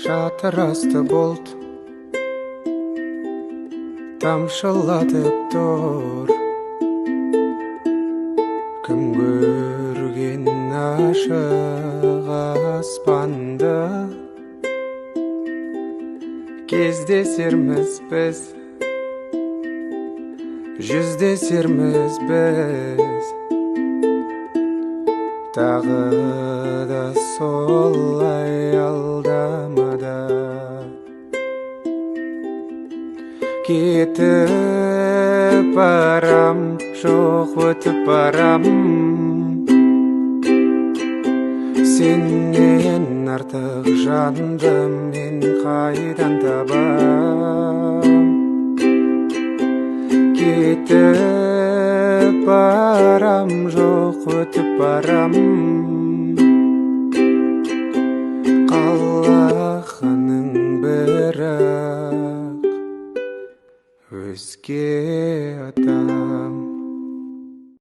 Жатыр асты бұлт, тамшылатып тұр. Кім көрген ашық аспанды, кездесерміз біз, жүздесерміз біз. Тағы да солай алдамада. Кетіп барам, жоқ өтіп барам. Сеннен артық жанды мен қайдан табам? Кетіп барам, жоқ өтіп барам. Қалағаның бірақ өзге адам.